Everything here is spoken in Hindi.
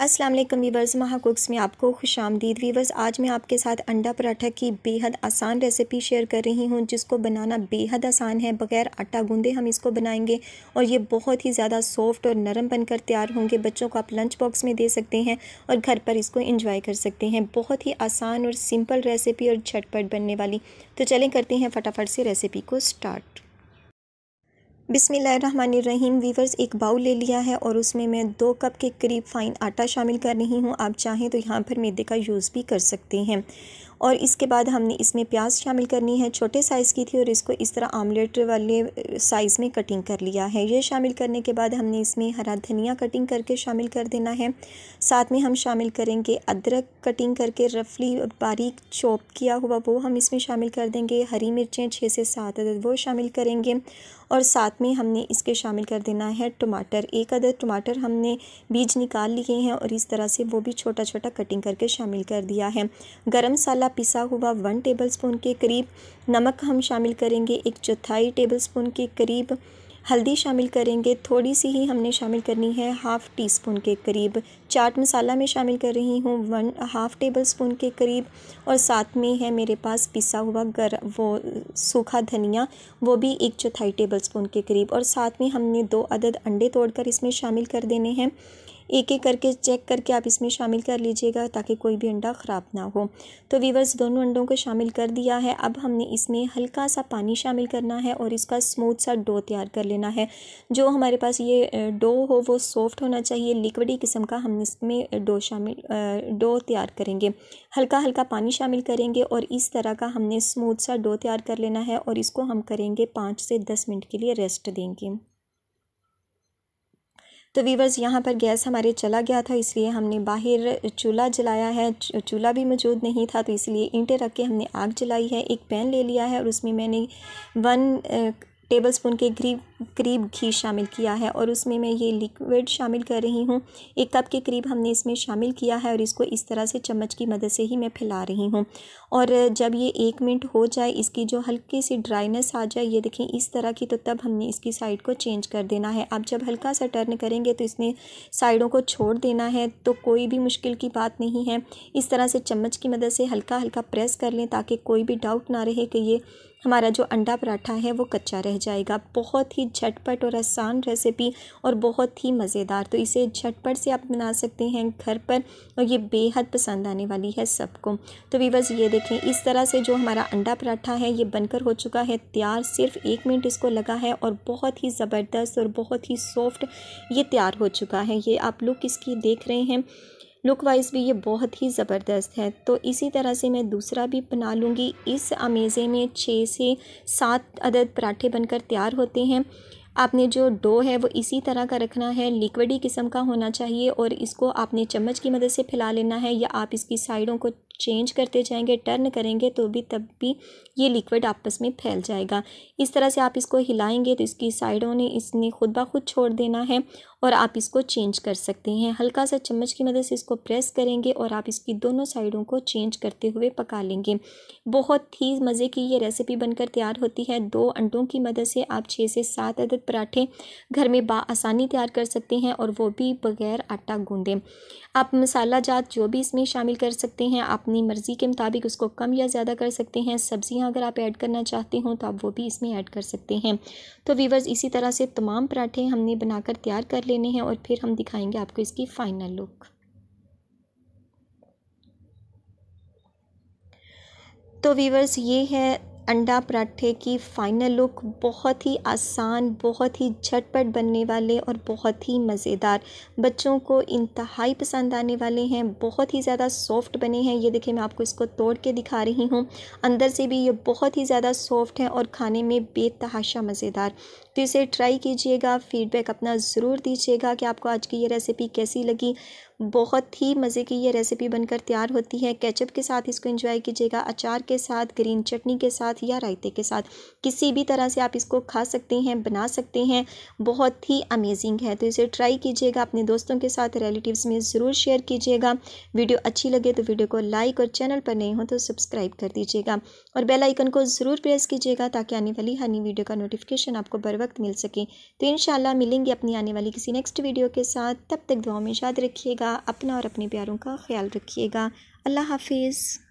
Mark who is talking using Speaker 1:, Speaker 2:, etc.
Speaker 1: अस्सलाम वालेकुम वीवर्स, महा कुक्स में आपको खुशामदीद। वीवर्स, आज मैं आपके साथ अंडा पराठा की बेहद आसान रेसिपी शेयर कर रही हूं, जिसको बनाना बेहद आसान है। बगैर आटा गूंदे हम इसको बनाएंगे और ये बहुत ही ज़्यादा सॉफ्ट और नरम बनकर तैयार होंगे। बच्चों को आप लंच बॉक्स में दे सकते हैं और घर पर इसको एंजॉय कर सकते हैं। बहुत ही आसान और सिंपल रेसिपी और झटपट बनने वाली। तो चलें करते हैं फटाफट से रेसिपी को स्टार्ट। बिस्मिल्लाहिर्रहमानिर्रहीम। वीवर्स, एक बाउल ले लिया है और उसमें मैं 2 कप के करीब फ़ाइन आटा शामिल कर रही हूँ। आप चाहें तो यहाँ पर मैदे का यूज़ भी कर सकते हैं। और इसके बाद हमने इसमें प्याज शामिल करनी है। छोटे साइज़ की थी और इसको इस तरह आमलेट वाले साइज़ में कटिंग कर लिया है। ये शामिल करने के बाद हमने इसमें हरा धनिया कटिंग करके शामिल कर देना है। साथ में हम शामिल करेंगे अदरक कटिंग करके रफली बारीक चॉप किया हुआ, वो हम इसमें शामिल कर देंगे। हरी मिर्चें 6 से 7 अदद वो शामिल करेंगे। और साथ में हमने इसके शामिल कर देना है टमाटर। 1 अदद टमाटर हमने बीज निकाल लिए हैं और इस तरह से वो भी छोटा छोटा कटिंग करके शामिल कर दिया है। गरम मसाला पिसा हुआ 1 टेबलस्पून के करीब। नमक हम शामिल करेंगे 1/4 टेबलस्पून के करीब। हल्दी शामिल करेंगे थोड़ी सी ही, हमने शामिल करनी है 1/2 टीस्पून के करीब। चाट मसाला मैं शामिल कर रही हूँ 1/2 टेबलस्पून के करीब। और साथ में है मेरे पास पिसा हुआ वो सूखा धनिया, वो भी 1/4 टेबलस्पून के करीब। और साथ में हमने 2 अदद अंडे तोड़कर इसमें शामिल कर देने हैं। एक एक करके चेक करके आप इसमें शामिल कर लीजिएगा ताकि कोई भी अंडा ख़राब ना हो। तो वीवर्स, दोनों अंडों को शामिल कर दिया है। अब हमने इसमें हल्का सा पानी शामिल करना है और इसका स्मूथ सा डो तैयार कर लेना है। जो हमारे पास ये डो हो वो सॉफ्ट होना चाहिए, लिक्विडी किस्म का हम इसमें डो तैयार करेंगे। हल्का हल्का पानी शामिल करेंगे और इस तरह का हमने स्मूथ सा डो तैयार कर लेना है और इसको हम करेंगे 5 से 10 मिनट के लिए रेस्ट देंगे। तो वीवर्स, यहाँ पर गैस हमारे चला गया था, इसलिए हमने बाहर चूल्हा जलाया है। चूल्हा भी मौजूद नहीं था तो इसलिए ईंटें रख के हमने आग जलाई है। एक पैन ले लिया है और उसमें मैंने 1 टेबलस्पून के करीब घी शामिल किया है और उसमें मैं ये लिक्विड शामिल कर रही हूँ। 1 कप के करीब हमने इसमें शामिल किया है और इसको इस तरह से चम्मच की मदद से ही मैं फैला रही हूँ। और जब ये 1 मिनट हो जाए, इसकी जो हल्की सी ड्राइनेस आ जाए, ये देखें इस तरह की, तो तब हमने इसकी साइड को चेंज कर देना है। अब जब हल्का सा टर्न करेंगे तो इसने साइडों को छोड़ देना है, तो कोई भी मुश्किल की बात नहीं है। इस तरह से चम्मच की मदद से हल्का हल्का प्रेस कर लें ताकि कोई भी डाउट ना रहे कि ये हमारा जो अंडा पराठा है वो कच्चा रह जाएगा। बहुत ही झटपट और आसान रेसिपी और बहुत ही मज़ेदार। तो इसे झटपट से आप बना सकते हैं घर पर और ये बेहद पसंद आने वाली है सबको। तो वीवर्स, ये देखें इस तरह से जो हमारा अंडा पराठा है ये बनकर हो चुका है तैयार। सिर्फ 1 मिनट इसको लगा है और बहुत ही ज़बरदस्त और बहुत ही सॉफ्ट ये तैयार हो चुका है। ये आप लुक इसकी देख रहे हैं, लुक वाइज भी ये बहुत ही ज़बरदस्त है। तो इसी तरह से मैं दूसरा भी बना लूँगी। इस अमेज़े में 6 से 7 अदद पराठे बनकर तैयार होते हैं। आपने जो डो है वो इसी तरह का रखना है, लिक्विडी किस्म का होना चाहिए और इसको आपने चम्मच की मदद से फैला लेना है या आप इसकी साइडों को चेंज करते जाएंगे, टर्न करेंगे तो भी तब भी ये लिक्विड आपस में फैल जाएगा। इस तरह से आप इसको हिलाएंगे तो इसकी साइडों ने इसने खुद ब खुद छोड़ देना है और आप इसको चेंज कर सकते हैं। हल्का सा चम्मच की मदद से इसको प्रेस करेंगे और आप इसकी दोनों साइडों को चेंज करते हुए पका लेंगे। बहुत ही मज़े की ये रेसिपी बनकर तैयार होती है। 2 अंडों की मदद से आप 6 से 7 अदद पराठे घर में आसानी तैयार कर सकते हैं और वो भी बग़ैर आटा गूंदे। आप मसाला जात जो भी इसमें शामिल कर सकते हैं, अपनी मर्ज़ी के मुताबिक उसको कम या ज़्यादा कर सकते हैं। सब्ज़ियाँ अगर आप ऐड करना चाहते हो तो आप वो भी इसमें ऐड कर सकते हैं। तो वीवर्स, इसी तरह से तमाम पराठे हमने बनाकर तैयार कर लेने हैं और फिर हम दिखाएंगे आपको इसकी फ़ाइनल लुक। तो वीवर्स, ये है अंडा पराठे की फ़ाइनल लुक। बहुत ही आसान, बहुत ही झटपट बनने वाले और बहुत ही मज़ेदार, बच्चों को इंतहाई पसंद आने वाले हैं। बहुत ही ज़्यादा सॉफ्ट बने हैं। ये देखिए, मैं आपको इसको तोड़ के दिखा रही हूँ। अंदर से भी ये बहुत ही ज़्यादा सॉफ्ट है और खाने में बेतहाशा मज़ेदार। तो इसे ट्राई कीजिएगा, फ़ीडबैक अपना ज़रूर दीजिएगा कि आपको आज की ये रेसिपी कैसी लगी। बहुत ही मज़े की ये रेसिपी बनकर तैयार होती है। केचप के साथ इसको एंजॉय कीजिएगा, अचार के साथ, ग्रीन चटनी के साथ या रायते के साथ, किसी भी तरह से आप इसको खा सकते हैं, बना सकते हैं। बहुत ही अमेजिंग है। तो इसे ट्राई कीजिएगा, अपने दोस्तों के साथ, रिलेटिव्स में ज़रूर शेयर कीजिएगा। वीडियो अच्छी लगे तो वीडियो को लाइक और चैनल पर नए हो तो सब्सक्राइब कर दीजिएगा और बेल आइकन को ज़रूर प्रेस कीजिएगा ताकि आने वाली हर नई वीडियो का नोटिफिकेशन आपको बर वक्त मिल सके। तो इंशाल्लाह मिलेंगे अपनी आने वाली किसी नेक्स्ट वीडियो के साथ। तब तक दुआ में याद रखिएगा, अपना और अपने प्यारों का ख्याल रखिएगा। अल्लाह हाफिज़।